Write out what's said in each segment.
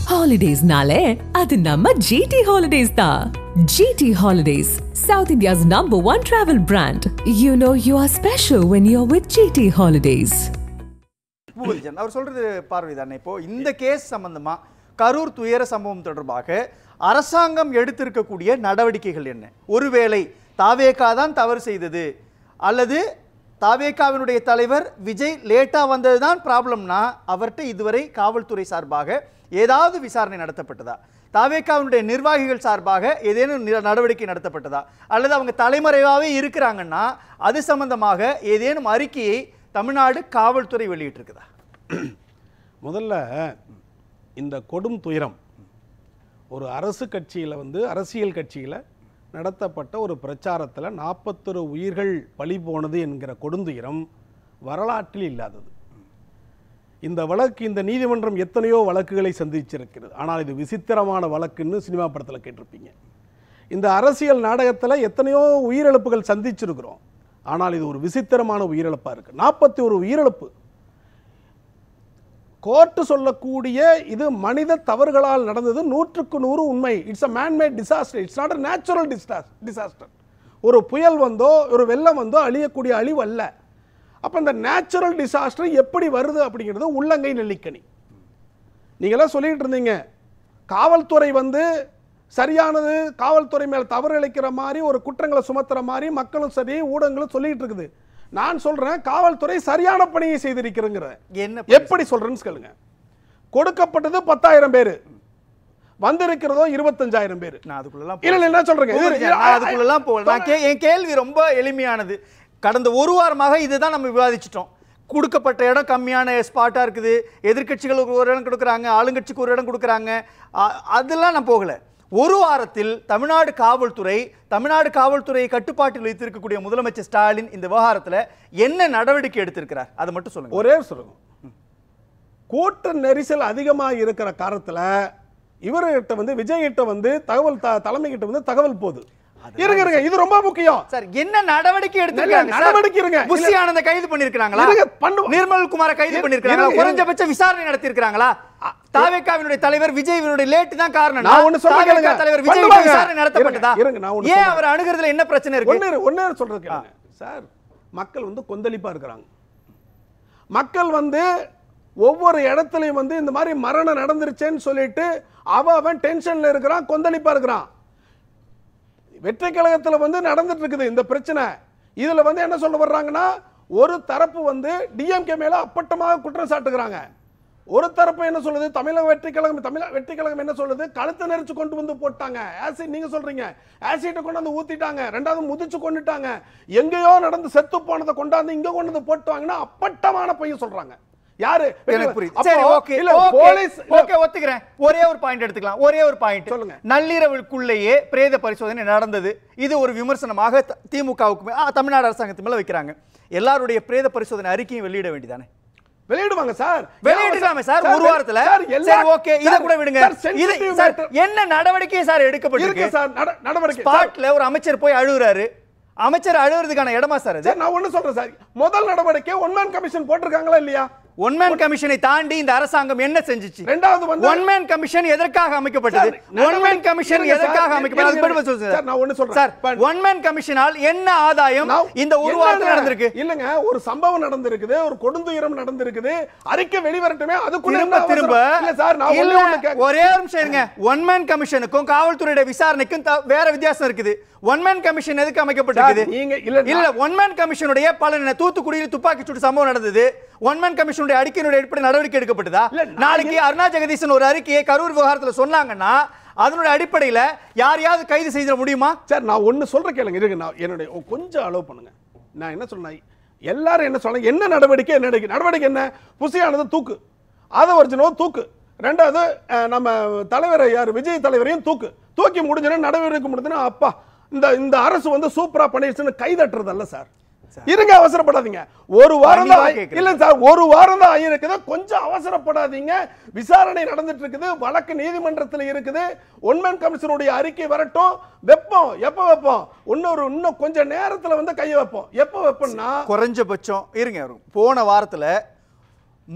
Holidays-nale, adu namma GT Holidays da. GT Holidays, South India's #1 travel brand. You know you are special when you're with GT Holidays. பூவல்ஜன் அவர் சொல்றது பார்வைதானே. இப்போ இந்த case சம்பந்தமா கரூர் துயர சம்பவம் தொடர்பாக அரசாங்கம் எடுத்திருக்கக்கூடிய நடவடிக்கைகள் என்ன? ஒருவேளை தாவேகா தான் தவறு செய்தது அல்லது தாவேகாவினுடைய தலைவர் விஜய் லேட்டா வந்ததுதான் ப்ராப்ளம்னா அவர்கிட்ட இதுவரை காவல்துறை சார்பாக ஏதாவது விசாரணை நடத்தப்பட்டதா? தாவேகாவினுடைய நிர்வாகிகள் சார்பாக ஏதேனும் நடவடிக்கை நடத்தப்பட்டதா? அல்லது அவங்க தலைமறைவாகவே இருக்கிறாங்கன்னா அது சம்பந்தமாக ஏதேனும் அறிக்கையை தமிழ்நாடு காவல்துறை வெளியிட்டிருக்குதா? முதல்ல இந்த கொடும் துயரம் ஒரு அரசு கட்சியில் அரசியல் கட்சியில் நடத்தப்பட்ட ஒரு பிரச்சாரத்தில் 41 உயிர்கள் பலி போனது என்கிற கொடுந்துயரம் வரலாற்றில் இல்லாதது. இந்த வழக்கு, இந்த நீதிமன்றம் எத்தனையோ வழக்குகளை சந்திச்சிருக்கிறது. ஆனால் இது விசித்திரமான வழக்குன்னு சினிமா படத்தில் கேட்டிருப்பீங்க. இந்த அரசியல் நாடகத்தில் எத்தனையோ உயிரிழப்புகள் சந்திச்சிருக்கிறோம். ஆனால் இது ஒரு விசித்திரமான உயிரிழப்பாக இருக்குது. 41 உயிரிழப்பு. கோர்ட்டு சொல்லக்கூடிய இது மனித தவறுகளால் நடந்தது 100க்கு 100 உண்மை. It's a man-made disaster, it's not a natural disaster. ஒரு புயல் வந்தோ ஒரு வெள்ளம் வந்தோ அழியக்கூடிய அழிவு அல்ல. அப்போ இந்த நேச்சுரல் டிசாஸ்டர் எப்படி வருது அப்படிங்கிறது உள்ளங்கை நெல்லிக்கனி. நீங்களாம் சொல்லிட்டு இருந்தீங்க காவல்துறை சரியானது, காவல்துறை மேல் தவறு இழைக்கிற மாதிரி ஒரு குற்றங்களை சுமத்துற மாதிரி மக்களும் சரி ஊடகங்களும் சொல்லிட்டு இருக்குது. நான் சொல்றேன் காவல்துறை சரியான பணியை செய்திருக்கிறேங்கிற. எப்படி சொல்றேன்னு கேளுங்க. கொடுக்கப்பட்டது 10,000 பேர், வந்திருக்கிறதோ 25,000 பேர். நான் அதுக்குள்ளலாம் இல்ல என்ன சொல்றேங்க, அதுக்குள்ளலாம் போகல. என் கேள்வி ரொம்ப எளிமையானது. கடந்த ஒரு வாரமாக இதுதான் நம்ம விவாதிச்சிட்டோம். கொடுக்கப்பட்ட இடம் கம்மியான ஸ்பாட்டா இருக்குது, எதிர்கட்சிகளுக்கு ஒரு இடம் கொடுக்குறாங்க, ஆளுங்கட்சிக்கு ஒரு இடம் கொடுக்குறாங்க, அதெல்லாம் நான் போகல. ஒரு வாரத்தில் தமிழ்நாடு காவல்துறையை கட்டுப்பாட்டில் வைத்திருக்கக்கூடிய முதலமைச்சர் ஸ்டாலின் இந்த விவகாரத்தில் என்ன நடவடிக்கை எடுத்திருக்கிறார் அதை மட்டும் சொல்லுங்க. ஒரே சொல்லுங்க. கூட்ட நெரிசல் அதிகமாக இருக்கிற காரணத்தில் இவர்கிட்ட விஜய் கிட்ட தகவல் தலைமை கிட்ட தகவல் போகுது. இருங்க, இது ரொம்ப முக்கியம் சார். என்ன நடவடிக்கை எடுத்திருக்காங்க? நடவடிக்கை இருங்க. புஷி ஆனந்த கைது பண்ணிருக்காங்களா? நிர்மல் குமார கைது பண்ணிருக்காங்களா? குறைஞ்சபட்ச விசாரணை நடத்தி இருக்காங்களா? தாவேகாவினுடைய தலைவர் விஜய்வினுடைய லேட் தான் காரணம். நான் ஒன்னு சொல்றேன், தலைவர் விஜய் விசாரணை நடத்தப்பட்டதா? ஏன் அவர் அணுகுறதுல என்ன பிரச்சனை இருக்கு? ஒண்ணே சொல்றது கேளுங்க சார். மக்கள் கொந்தளிப்பா இருக்காங்க. மக்கள் ஒவ்வொரு இடத்துலயும் இந்த மாதிரி மரணம் நடந்துருச்சேன்னு சொல்லிட்டு அவன் டென்ஷன்ல இருக்கிறான், கொந்தளிப்பா இருக்கிறான். வெற்றி கழகத்தில் நடந்துட்டு இருக்குது இந்த பிரச்சனை. இதுல என்ன சொல்ல வர்றாங்கன்னா, ஒரு தரப்பு டிஎம்கே மேல அப்பட்டமாக குற்றம் சாட்டுகிறாங்க. ஒரு தரப்பு என்ன சொல்லுது, தமிழக வெற்றி கழகம் என்ன சொல்லுது, கழுத்தை நெரிச்சு கொண்டு போட்டாங்க. ஆசிட் நீங்க சொல்றீங்க, ஆசிட்டை கொண்டாந்து ஊத்திட்டாங்க, ரெண்டாவது முதிச்சு கொண்டுட்டாங்க, எங்கேயோ நடந்து செத்து போனதை கொண்டாந்து இங்க கொண்டு போட்டாங்கன்னா அப்பட்டமான பொய் சொல்றாங்க. யாரு? ஒத்துக்கிறேன். ஒரே ஒரு பாயிண்ட் எடுத்துக்கலாம். ஒரே ஒரு பாயிண்ட் சொல்லுங்க. நள்ளிரவுக்குள்ளேயே பிரேத பரிசோதனை நடந்தது. இது ஒரு விமர்சனமாக திமுகவுக்கு தமிழ்நாடு அரசாங்கத்து மேல வைக்கிறாங்க. எல்லாருடைய பிரேத பரிசோதனை அறிக்கையும் வெளியிட வேண்டியதானே? வெளியிடுவாங்க சார், வெளியிடலாமே சார் ஒரு வாரத்துல. சரி ஓகே, இத கூட விடுங்க. என்ன நடவடிக்கை சார் எடுக்கப்பட்டிருக்கு? நடவடிக்கை ஸ்பாட்ல ஒரு அமைச்சர் போய் அழுகுறாரு. அமைச்சர் அழுகிறதுக்கான இடமா சார் அது? நான் ஒண்ணு சொல்றேன் சார். முதல் நடவடிக்கை ஒன் மேன் கமிஷன் போட்டிருக்காங்களா இல்லையா? ஒன் மேன் கமிஷனை தாண்டி இந்த அரசாங்கம் என்ன செஞ்சுச்சு? ரெண்டாவது ஒன் மேன் கமிஷன் எதற்காக அமைக்கப்பட்டது? ஒன் மேன் கமிஷன் எதற்காக அமைக்கப்பட்டது? சார் நான் ஒன்னு சொல்றேன் சார். ஒன் மேன் கமிஷனால் என்ன ஆதாயம் இந்த ஒரு வாரத்துல நடந்திருக்கு? இல்லங்க, ஒரு சம்பவம் நடந்திருக்குது, ஒரு கொடுந்துயரம் நடந்திருக்குது, அறிக்கை வெளிவரட்டுமே. அதுக்குள்ள திரும்ப இல்ல சார், நான் ஒரே நிமிஷம் இருங்க. ஒன் மேன் கமிஷனுக்கும் காவல்துறையோட விசாரணைக்கும் வேற வித்தியாசம் இருக்குது. ஒன் மேன் கமிஷன் எதுக்கு அமைக்கப்பட்டிருக்குது? இல்ல ஒன் மேன் கமிஷனுடைய பல தூத்துக்குடியில் துப்பாக்கி சூடு சம்பவம் நடந்தது. ஒன் மேன் கமிஷனுடைய அறிக்கையினுடைய அடிப்படை நடவடிக்கை எடுக்கப்பட்டதா? நாளைக்கு அருணா ஜெகதீசன் ஒரு அறிக்கையை கரூர் விவகாரத்தில் சொன்னாங்கன்னா அதனுடைய அடிப்படையில் யாரையாவது கைது செய்ய முடியுமா? சார் நான் ஒன்னு சொல்றேன் கேளுங்க. இருக்கு, நான் என்னுடைய கொஞ்சம் அலோவ் பண்ணுங்க. நான் என்ன சொன்னேன், எல்லாரும் என்ன சொன்னாங்க, என்ன நடவடிக்கை நடவடிக்கை என்ன? புசியானது தூக்கு, ஆதவர்ஜனோ தூக்கு, ரெண்டாவது நம்ம தலைவர் யார் விஜய் தலைவரையும் தூக்கி முடிஞ்சோன்னா நடவடிக்கை முடிஞ்சுன்னா அப்பா இந்த அரசு சூப்பரா பண்ணிடுச்சுன்னு கைதட்டுறது அல்ல சார். இருங்க, அவசரப்படாதீங்க. ஒரு வாரம் தான் இல்ல சார், ஒரு வாரம் தான் ஆயிருக்குது. கொஞ்சம் அவசரப்படாதீங்க. விசாரணை நடந்துட்டு இருக்குது, வழக்கு நீதிமன்றத்தில் இருக்குது. ஒன்மேன் கமிஷனுடைய அறிக்கை வரட்டும், வெப்பம். எப்ப வைப்போம்? இன்னும் கொஞ்ச நேரத்தில் கையை வைப்போம். எப்ப வைப்போம்னா குறைஞ்சபட்சம் இருங்க. போன வாரத்தில்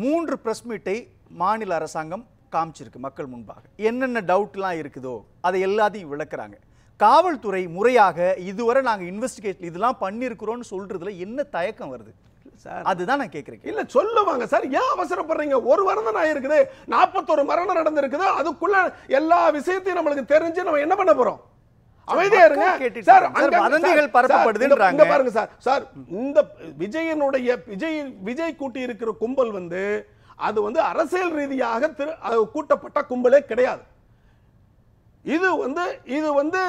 3 பிரஸ் மீட்டை மாநில அரசாங்கம் காமிச்சிருக்கு மக்கள் முன்பாக. என்னென்ன டவுட்லாம் இருக்குதோ அதை எல்லாத்தையும் விளக்குறாங்க. காவல்துறை முறையாக இதுவரை நாங்க இன்வெஸ்டிகேட் இதெல்லாம் பண்ணியிருக்கிறோம்னு சொல்றதுல என்ன தயக்கம் வருது சார்? அதுதான் நான் கேட்கிறேன். இல்ல சொல்லுவாங்க சார், ஏன் அவசரப்படுறீங்க? ஒரு வாரம் தான் ஆயிருக்குது, 41 மரணம் நடந்திருக்குது, அதுக்குள்ள எல்லா விஷயத்தையும் நம்மளுக்கு தெரிஞ்சு நம்ம என்ன பண்ண போறோம்? அமைதியா இருங்க சார். வதந்திகள் பரப்பப்படுதுன்றாங்க. பாருங்க சார், சார் இந்த விஜய் கூட்டி இருக்கிற கும்பல் வந்து அது வந்து அரசியல் ரீதியாக கூட்டப்பட்ட கும்பலே கிடையாது. இது வந்து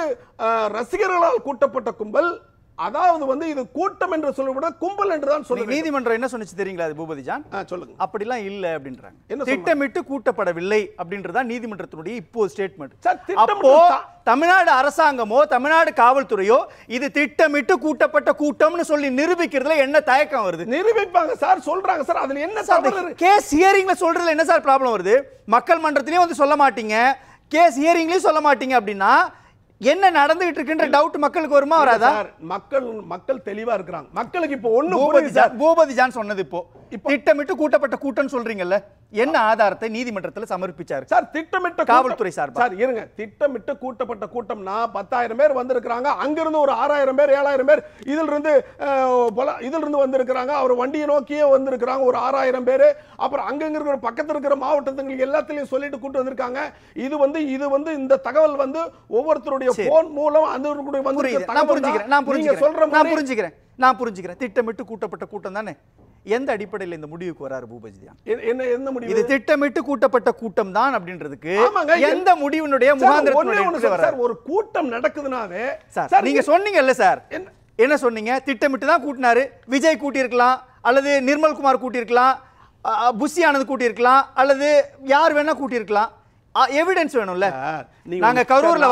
ரசிகர்களால் கூட்டப்பட்ட கும்பல். அதாவது வந்து இது கூட்டம் என்று சொல்லவிட கும்பல் என்று தான் சொல்லுங்க. நீதிமன்றம் என்ன சொன்னுச்சு தெரியுங்களா அது பூபதி ஜான்? சொல்லுங்க. அப்படிலாம் இல்ல அப்படின்றாங்க. திட்டமிட்டு கூட்டப்படவில்லை அப்படின்றதா நீதிமன்றத்தினுடைய இப்போ ஸ்டேட்மெண்ட். அப்போ தமிழ்நாடு அரசாங்கமோ தமிழ்நாடு காவல்துறையோ இது திட்டமிட்டு கூட்டப்பட்ட கூட்டம்னு சொல்லி நிரூபிக்கிறதுல என்ன தயக்கம் வருது? நிரூபிப்பாங்க சார், சொல்றாங்க சார். அதுல என்ன சார் கேஸ் ஹியரிங்ல சொல்றதுல என்ன சார் ப்ராப்ளம் வருது? மக்கள் மன்றத்திலயும் வந்து சொல்ல மாட்டீங்க, கேஸ் ஹியரிங்லயும் சொல்ல மாட்டீங்க அப்படின்னா என்ன நடந்துட்டு இருக்குன்ற டவுட் மக்களுக்கு வருமா வராதா? மக்கள் தெளிவா இருக்காங்க. மக்களுக்கு இப்போ பூபதி ஜான் சொன்னது இப்போ திட்டமிட்டு கூட்டப்பட்ட கூட்டம் சொல்றீங்கல்ல, என்ன ஆதாரத்தை நீதிமன்றத்தில் சமர்ப்பிச்சாரு சார்? திட்டமிட்ட காவல்துறை சார் சார் இருங்க, திட்டமிட்டு கூட்டப்பட்ட கூட்டம்னா 10,000 பேர் வந்திருக்காங்க, அங்கிருந்து ஒரு 6,000 பேர் 7,000 பேர் இதில் இருந்து வந்திருக்காங்க, அவர் வண்டியை நோக்கியே வந்திருக்காங்க ஒரு 6,000 பேர். அப்புறம் அங்கங்க இருக்கிற பக்கத்துல இருக்கிற மாவட்டத்துக்கு எல்லாத்திலையும் சொல்லிட்டு கூட்டு வந்திருக்காங்க. இது வந்து இந்த தகவல் வந்து ஒவ்வொருத்தருடைய போன் மூலம் அந்த நான் புரிஞ்சுக்கிறேன். திட்டமிட்டு கூட்டப்பட்ட கூட்டம் தானே. எந்த அடிப்படையில் இந்த முடிவுக்கு வராரு பூபதியா? என்ன முடிவு? இது திட்டமிட்டு கூட்டப்பட்ட கூட்டம் தான் அப்படின்றதுக்கு எந்த முடிவினுடைய முகாந்திரத்தினுடைய ஒரு கூட்டம் நடக்குதுனாவே சார் நீங்க சொன்னீங்கல்ல சார், என்ன சொன்னீங்க? திட்டமிட்டு தான் கூட்டினாரு. விஜய் கூட்டி இருக்கலாம், அல்லது நிர்மல்குமார் கூட்டி இருக்கலாம், புஷி ஆனந்த் கூட்டி இருக்கலாம், அல்லது யார் வேணா கூட்டி இருக்கலாம். எவிடன்ஸ் வேணும்ல. நாங்க கரூர்ல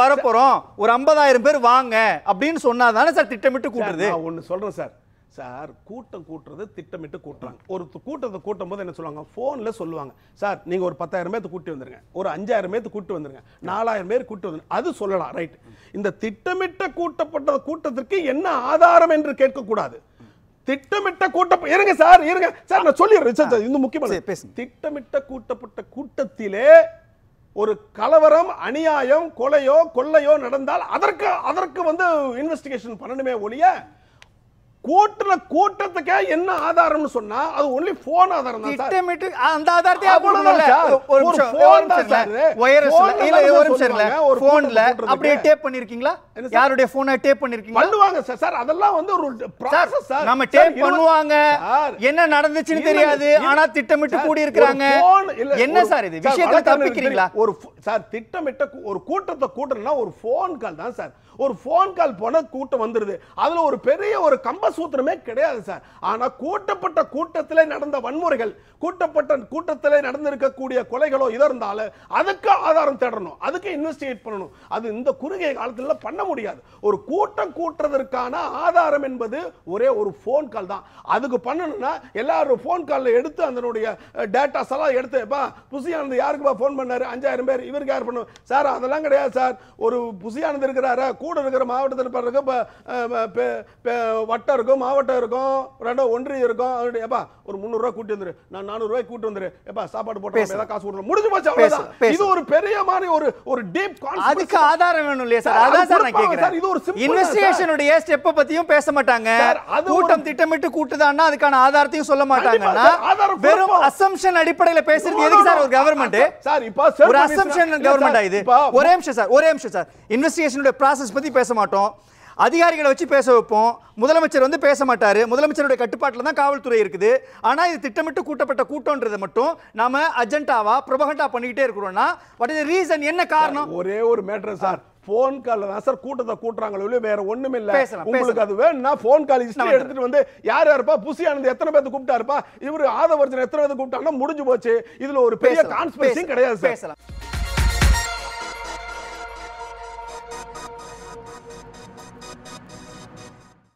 வரப்போறோம் ஒரு 50,000 பேர் வாங்க அப்படின்னு சொன்னாதானே சார் திட்டமிட்டு கூட்டுறது. ஒன்னு சொல்றேன் சார், சார் கூட்டம் கூட்டுறது திட்டமிட்டு கூட்டுறாங்க. ஒரு கூட்டத்தை கூட்டும் போது என்ன சொல்லுவாங்க? போன்ல சொல்லுவாங்க, சார் நீங்க ஒரு 10,000 பேர் கூட்டி வந்துருங்க, ஒரு 5,000 பேர் கூட்டி வந்துருங்க, 4,000 பேர் கூட்டி வந்துருங்க, அது சொல்லலாம், ரைட். இந்த திட்டமிட்ட கூட்டப்பட்ட கூட்டத்திற்கு என்ன ஆதாரம் என்று கேட்கக்கூடாது. திட்டமிட்ட கூட்டம் இருங்க சார், இருங்க சார், நான் சொல்லிடுறேன். இந்த முக்கியமான திட்டமிட்ட கூட்டப்பட்ட கூட்டத்திலே ஒரு கலவரம், அநியாயம், கொலையோ கொள்ளையோ நடந்தால் அதற்கு வந்து இன்வெஸ்டிகேஷன் பண்ணணுமே ஒழிய கூட்டத்துக்கு என்ன ஆதாரம்னு சொன்னா அது ஒன்லி போன் ஆதாரம் தான் சார். திட்டமிட்டு அந்த ஆதாரத்தை ஒரு போன் தான் சார். ஒரு போன்ல அப்படியே டேப் பண்ணிருக்கீங்களா? யாருடைய போனை டேப் பண்ணிருக்கீங்க? பண்ணுவாங்க சார், அதெல்லாம் வந்து ஒரு process சார். நம்ம டேப் பண்ணுவாங்க, என்ன நடந்துச்சுன்னு தெரியாது, ஆனா திட்டமிட்டு கூடி இருக்காங்க. என்ன சார் இது? விஷயத்தை தப்பிக்கிறீங்களா? ஒரு சார் திட்டமிட்ட ஒரு கூட்டத்தை கூட்டணும்னா ஒரு போன் கால் தான் சார். ஒரு போன் கால் போன கூட்டம் வந்துருது, அதுல ஒரு பெரிய ஒரு கம்பசூத்திரமே கிடையாது சார். ஆனா கூட்டப்பட்ட கூட்டத்திலே நடந்த வன்முறைகள், கூட்டத்திலே நடந்திருக்கக்கூடிய கொலைகளோ இதோ இருந்தாலும் அதுக்கு ஆதாரம் தேடணும், அதுக்கு இன்வெஸ்டிகேட் பண்ணணும். அது இந்த குறுகிய காலத்துல பண்ண முடியாது. ஒரு கூட்டம் கூட்டுறதற்கான ஆதாரம் என்பது ஒரே ஒரு போன் கால் தான். அதுக்கு பண்ணணும்னா எல்லாரும் போன் கால்ல எடுத்து அதனுடைய டேட்டாஸ் எல்லாம் எடுத்து, புசியானது யாருக்கு போன் பண்ணாரு, 5,000 பேர், இவருக்கு யார் பண்ணும் சார்? அதெல்லாம் கிடையாது சார். ஒரு புசியானது இருக்கிறாரு, கூட இருக்கிற மாவட்டத்தில் வட்டம் இருக்கும், மாவட்டம் இருக்கும், ரெண்டோ ஒன்றியம் இருக்கும், ஒரு 300 ரூபாய் கூட்டி வந்துரு, நான் 400 ரூபாய் கூட்டி வந்துரு, சாப்பாடு போட்டு காசு கொடுக்கணும், முடிஞ்சு போச்சு, அவ்வளவுதான். இது ஒரு பெரிய மாதிரி ஒரு டீப் கான்செப்ட். அதுக்கு ஆதாரம் வேணும் இல்லையா சார்? அதான் சார் நான் கேக்குறேன். இது ஒரு இன்வெஸ்டிகேஷனுடைய ஸ்டெப் பத்தியும் பேச மாட்டாங்க. கூட்டம் திட்டமிட்டு கூட்டுதான்னா அதுக்கான ஆதாரத்தையும் சொல்ல மாட்டாங்கன்னா வெறும் அசம்ப்ஷன் அடிப்படையில் பேசுறது எதுக்கு சார் ஒரு கவர்மெண்ட்? சார் இப்போ ஒரு அசம்ப்ஷன் கவர்மெண்ட் ஆயிது. ஒரே நிமிஷம் சார், இன்வெஸ்டிகேஷனுடைய ப்ராசஸ் பத்தி பேச மாட்டோம், அதிகாரிகளை வச்சு பேச வைப்போம். முதலமைச்சர் வந்து பேச மாட்டாரு, முதலமைச்சருடைய கட்டுப்பாட்டில் தான் காவல்துறை இருக்குது. ஆனா இது திட்டமிட்டு கூட்டப்பட்ட கூட்டம்ன்றதை மட்டும் நாம அஜெண்டாவா ப்ரொபகண்டா பண்ணிக்கிட்டே இருக்கிறோம்னா வாட் இஸ் தி ரீசன்? என்ன காரணம்? ஒரே ஒரு மேட்டர் சார், போன் கால்ல தான் சார் கூட்டத்தை கூட்டுறாங்களோ, வேற ஒண்ணுமே இல்ல. உங்களுக்கு அது வேணும்னா போன் கால் ஹிஸ்டரி எடுத்துட்டு வந்து யார் யாருப்பா புசி ஆனந்த் எத்தனை பேருக்கு கூப்பிட்டாருப்பா, இவரு ஆதவர்ஜன் எத்தனை பேருக்கு கூப்பிட்டாங்கன்னா முடிஞ்சு போச்சு. இதுல ஒரு பெரிய கான்ஸ்பிரசி கிடையாது சார்.